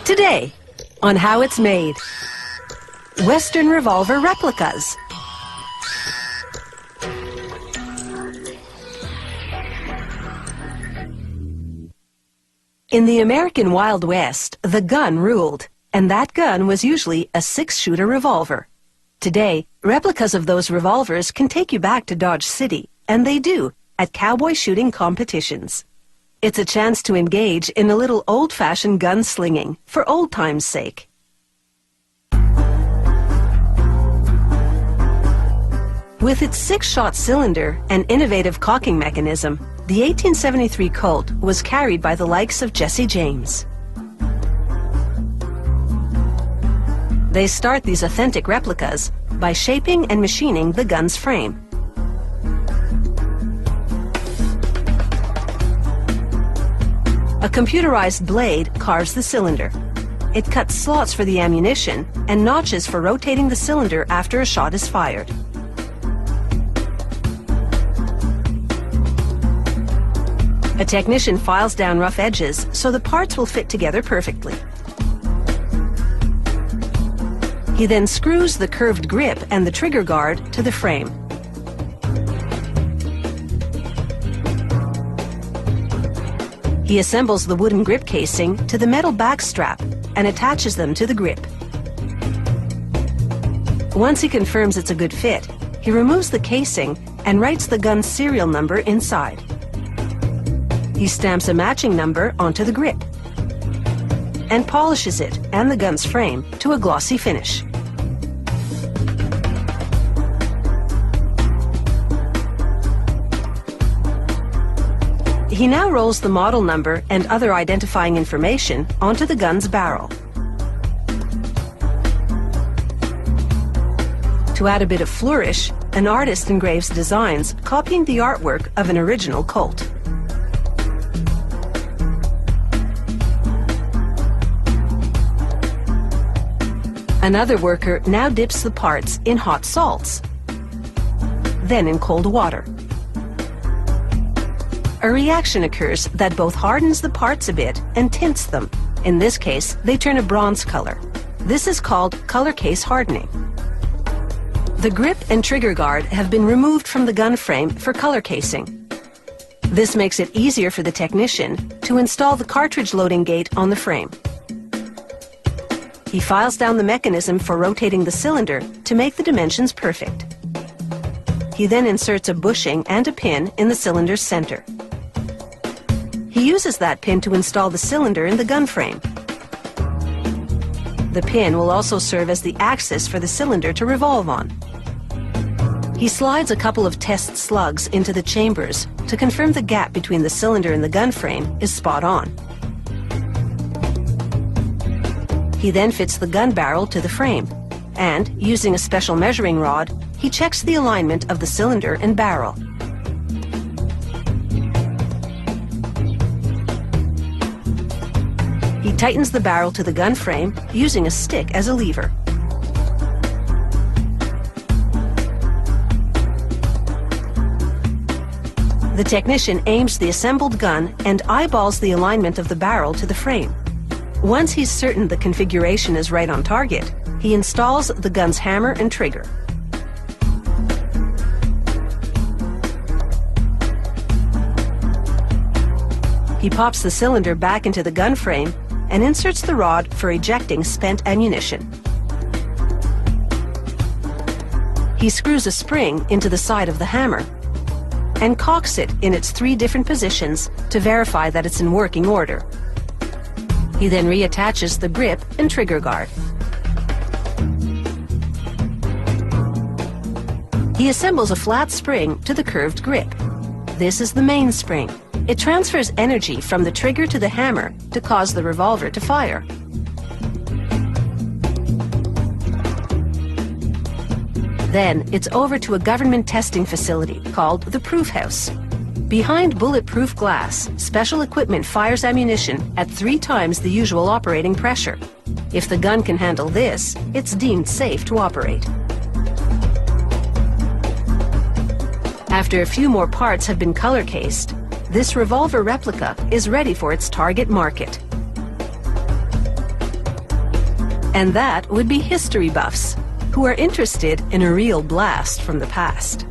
Today, on how it's made. Western revolver replicas. In the American Wild West, the gun ruled, and that gun was usually a 6-shooter revolver. Today, replicas of those revolvers can take you back to Dodge City, and they do, at cowboy shooting competitions. It's a chance to engage in a little old-fashioned gun slinging, for old time's sake. With its 6-shot cylinder and innovative cocking mechanism, the 1873 Colt was carried by the likes of Jesse James. They start these authentic replicas by shaping and machining the gun's frame. A computerized blade carves the cylinder. It cuts slots for the ammunition and notches for rotating the cylinder after a shot is fired. A technician files down rough edges so the parts will fit together perfectly. He then screws the curved grip and the trigger guard to the frame. He assembles the wooden grip casing to the metal back strap and attaches them to the grip. Once he confirms it's a good fit, he removes the casing and writes the gun's serial number inside. He stamps a matching number onto the grip and polishes it and the gun's frame to a glossy finish. He now rolls the model number and other identifying information onto the gun's barrel. To add a bit of flourish, an artist engraves designs copying the artwork of an original Colt. Another worker now dips the parts in hot salts, then in cold water. A reaction occurs that both hardens the parts a bit and tints them. In this case, they turn a bronze color. This is called color case hardening. The grip and trigger guard have been removed from the gun frame for color casing. This makes it easier for the technician to install the cartridge loading gate on the frame. He files down the mechanism for rotating the cylinder to make the dimensions perfect. He then inserts a bushing and a pin in the cylinder's center. He uses that pin to install the cylinder in the gun frame. The pin will also serve as the axis for the cylinder to revolve on. He slides a couple of test slugs into the chambers to confirm the gap between the cylinder and the gun frame is spot on. He then fits the gun barrel to the frame, and, using a special measuring rod, he checks the alignment of the cylinder and barrel. He tightens the barrel to the gun frame using a stick as a lever. The technician aims the assembled gun and eyeballs the alignment of the barrel to the frame. Once he's certain the configuration is right on target, he installs the gun's hammer and trigger. He pops the cylinder back into the gun frame and inserts the rod for ejecting spent ammunition. He screws a spring into the side of the hammer and cocks it in its 3 different positions to verify that it's in working order. He then reattaches the grip and trigger guard. He assembles a flat spring to the curved grip. This is the main spring. It transfers energy from the trigger to the hammer to cause the revolver to fire. Then it's over to a government testing facility called the Proof House. Behind bulletproof glass, special equipment fires ammunition at 3 times the usual operating pressure. If the gun can handle this, it's deemed safe to operate. After a few more parts have been color cased, this revolver replica is ready for its target market. And that would be history buffs, who are interested in a real blast from the past.